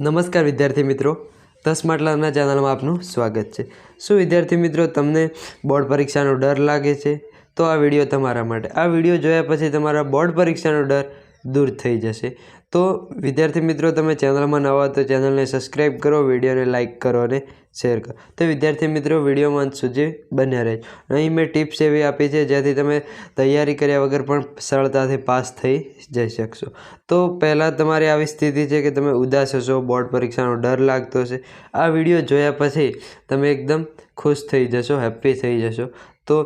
નમસ્કાર વિદ્યાર્થી મિત્રો, 10 માટલાના ચેનલમાં આપનું સ્વાગત છે। શું વિદ્યાર્થી મિત્રો તમને બોર્ડ પરીક્ષાનો ડર લાગે છે? તો આ વિડીયો તમારા માટે। આ વિડીયો જોયા પછી તમારા બોર્ડ પરીક્ષાનો ડર દૂર થઈ જશે। તો વિદ્યાર્થી મિત્રો, તમે ચેનલમાં નવા તો ચેનલને સબસ્ક્રાઈબ કરો, વિડીયોને લાઇક કરો અને શેર કરો। તો વિદ્યાર્થી મિત્રો, વિડીયોમાં અંત સુધી બન્યા રહેજો। અહીં મેં ટિપ્સ એવી આપી છે જેથી તમે તૈયારી કર્યા વગર પણ સરળતાથી પાસ થઈ જઈ શકશો। તો પહેલાં તમારી આવી સ્થિતિ છે કે તમે ઉદાસ હશો, બોર્ડ પરીક્ષાનો ડર લાગતો હશે। આ વિડીયો જોયા પછી તમે એકદમ ખુશ થઈ જશો, હેપી થઈ જશો। તો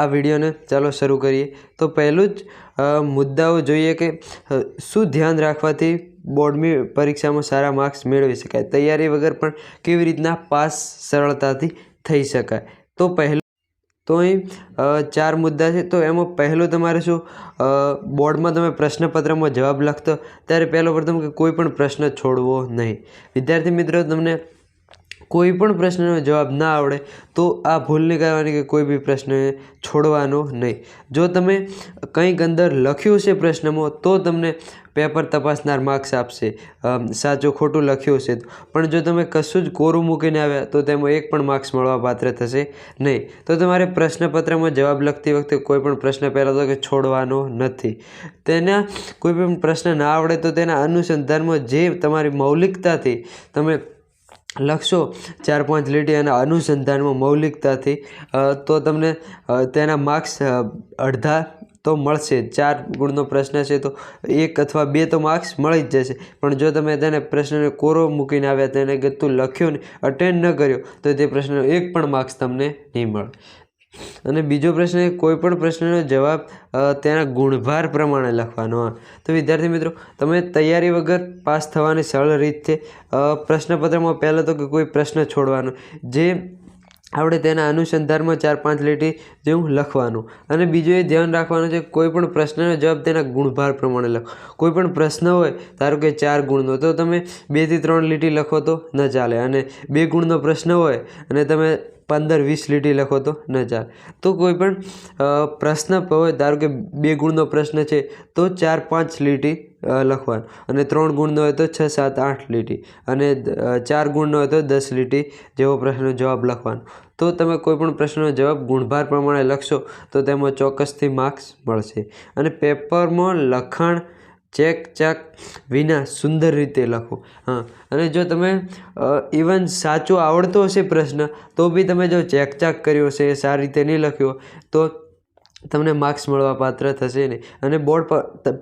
આ વિડીયોને ચાલો શરૂ કરીએ। તો પહેલું જ મુદ્દાઓ જોઈએ કે શું ધ્યાન રાખવાથી બોર્ડની પરીક્ષામાં સારા માર્ક્સ મેળવી શકાય, તૈયારી વગર પણ કેવી રીતના પાસ સરળતાથી થઈ શકાય। તો અહીં 4 મુદ્દા છે। તો એમાં પહેલું તમારે શું, બોર્ડમાં તમે પ્રશ્નપત્રમાં જવાબ લખતો ત્યારે પહેલો પ્રથમ કે કોઈ પણ પ્રશ્ન છોડવો નહીં। વિદ્યાર્થી મિત્રો, તમને કોઈ પણ પ્રશ્નનો જવાબ ના આવડે તો આ ભૂલ નહીં કરવાની કે કોઈ બી પ્રશ્ન છોડવાનો નહીં। જો તમે કંઈક અંદર લખ્યું છે પ્રશ્નમાં તો તમને પેપર તપાસનાર માર્ક્સ આપશે, સાચું ખોટું લખ્યું છે। પણ જો તમે કશું જ કોરું મૂકીને આવ્યા તો તેમાં એક પણ માર્ક્સ મળવા પાત્ર થશે નહીં। તો તમારે પ્રશ્નપત્રમાં જવાબ લખતી વખતે કોઈ પણ પ્રશ્ન પહેલાં તો કે છોડવાનો નથી। તેના કોઈ પણ પ્રશ્ન ના આવડે તો તેના અનુસંધાનમાં જે તમારી મૌલિકતાથી તમે લખશો 4-5 લીટી અને અનુસંધાનમાં મૌલિકતાથી, તો તમને તેના માર્ક્સ અડધા તો મળશે। 4 ગુણનો પ્રશ્ન છે તો 1 અથવા 2 તો માર્ક્સ મળી જ જશે। પણ જો તમે તેને પ્રશ્નને કોરો મૂકીને આવ્યા, તેને ગતું લખ્યું ને અટેન્ડ ન કર્યો તો તે પ્રશ્નનો 1 પણ માર્ક્સ તમને નહીં મળે। અને બીજો પ્રશ્ન, કોઈ પણ પ્રશ્નનો જવાબ તેના ગુણભાર પ્રમાણે લખવાનો। તો વિદ્યાર્થી મિત્રો, તમે તૈયારી વગર પાસ થવાની સરળ રીત છે, પ્રશ્નપત્રમાં પહેલાં તો કે કોઈ પ્રશ્ન છોડવાનો, જે આવડે તેના અનુસંધાનમાં 4-5 લીટી જેવું લખવાનું। અને બીજું એ ધ્યાન રાખવાનું છે કોઈ પણ પ્રશ્નનો જવાબ તેના ગુણભાર પ્રમાણે લખો। કોઈ પણ પ્રશ્ન હોય, ધારો કે 4 ગુણનો, તો તમે 2 થી 3 લીટી લખો તો ન ચાલે। અને 2 ગુણનો પ્રશ્ન હોય અને તમે 15-20 લીટી લખો તો ન ચાલે। તો કોઈ પણ પ્રશ્ન હોય, ધારો કે 2 ગુણનો પ્રશ્ન છે તો 4-5 લીટી લખવાનું, અને 3 ગુણનો હોય તો 6-7-8 લીટી, અને 4 ગુણનો હોય તો 10 લીટી જેવો પ્રશ્નનો જવાબ લખવાનો। તો તમે કોઈ પણ પ્રશ્નનો જવાબ ગુણભાર પ્રમાણે લખશો તો તેમાં ચોક્કસથી માર્ક્સ મળશે। અને પેપરમાં લખાણ ચેક વિના સુંદર રીતે લખો। અને જો તમે ઇવન સાચો આવડતો હશે પ્રશ્ન તો બી તમે જો ચેક કર્યો હશે, સારી રીતે નહીં લખ્યો તો તમને માર્ક્સ મળવા પાત્ર થશે નહીં। અને બોર્ડ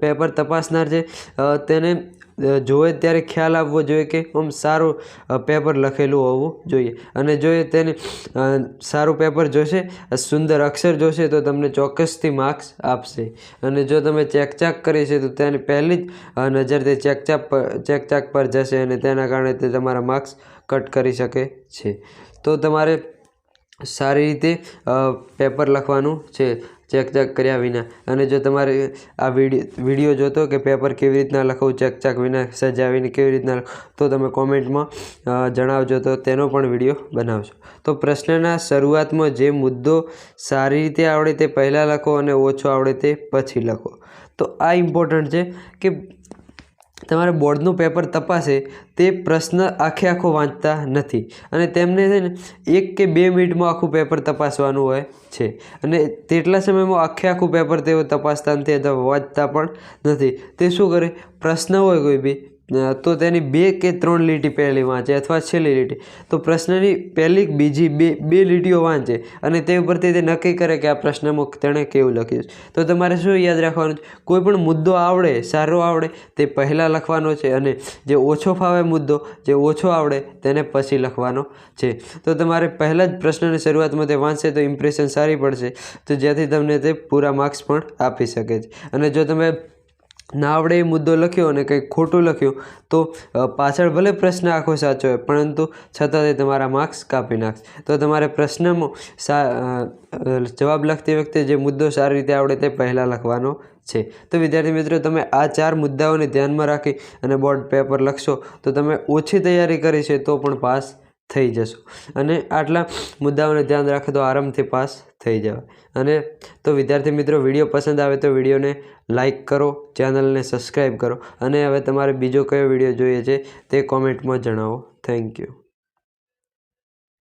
પેપર તપાસનાર છે તેને જોવે ત્યારે ખ્યાલ આવવો જોઈએ કે આમ સારું પેપર લખેલું હોવું જોઈએ। અને જો તેને સારું પેપર જોશે, સુંદર અક્ષર જોશે તો તમને ચોક્કસથી માર્ક્સ આપશે। અને જો તમે ચેક કરી છે તો તેની પહેલી જ નજર તે ચેક પર જશે અને તેના કારણે તે તમારા માર્ક્સ કટ કરી શકે છે। તો તમારે સારી રીતે પેપર લખવાનું છે ચેક કર્યા વિના। અને જો તમારે આ વિડીયો જોતો કે પેપર કેવી રીતના લખવું ચેક વિના, સજાવીને કેવી રીતના લખવું, તો તમે કોમેન્ટમાં જણાવજો તો તેનો પણ વિડીયો બનાવશો। તો પ્રશ્નના શરૂઆતમાં જે મુદ્દો સારી રીતે આવડે તે પહેલાં લખો અને ઓછો આવડે તે પછી લખો। તો આ ઇમ્પોર્ટન્ટ છે કે તમારે બોર્ડનું પેપર તપાસે તે પ્રશ્ન આખો વાંચતા નથી, અને તેમને છે ને 1 કે 2 મિનિટમાં આખું પેપર તપાસવાનું હોય છે। અને તેટલા સમયમાં આખું પેપર તેઓ તપાસતા નથી અથવા વાંચતા પણ નથી। તે શું કરે, પ્રશ્ન હોય કોઈ બી તો તેની 2 કે 3 લીટી પહેલી વાંચે અથવા છેલ્લી લીટી, તો પ્રશ્નની પહેલી બીજી બે લીટીઓ વાંચે અને તે ઉપરથી તે નક્કી કરે કે આ પ્રશ્નમાં તેણે કેવું લખ્યું છે। તો તમારે શું યાદ રાખવાનું છે, કોઈ પણ મુદ્દો આવડે, સારો આવડે તે પહેલાં લખવાનો છે, અને જે ઓછો ફાવે મુદ્દો, જે ઓછો આવડે તેને પછી લખવાનો છે। તો તમારે પહેલાં જ પ્રશ્નની શરૂઆતમાં તે વાંચશે તો ઇમ્પ્રેશન સારી પડશે, તો જેથી તમને તે પૂરા માર્ક્સ પણ આપી શકે છે। અને જો તમે ના આવડે એ મુદ્દો લખ્યો અને કંઈક ખોટું લખ્યું તો પાછળ ભલે પ્રશ્ન આખો સાચો હોય પરંતુ છતાં તે તમારા માર્ક્સ કાપી નાખશે। તો તમારે પ્રશ્નમાં જવાબ લખતી વખતે જે મુદ્દો સારી રીતે આવડે તે પહેલાં લખવાનો છે। તો વિદ્યાર્થી મિત્રો, તમે આ 4 મુદ્દાઓને ધ્યાનમાં રાખી અને બોર્ડ પેપર લખશો તો તમે ઓછી તૈયારી કરી છે તો પણ પાસ થઈ જશો અને આટલા મુદ્દાઓને ધ્યાન રાખો તો આરામથી પાસ થઈ જવાય. અને તો વિદ્યાર્થી મિત્રો, વિડીયો પસંદ આવે તો વિડીયોને લાઇક કરો, ચેનલને સબસ્ક્રાઈબ કરો અને હવે તમારે બીજો કયો વિડીયો જોઈએ છે તે કોમેન્ટમાં જણાવો. Thank you.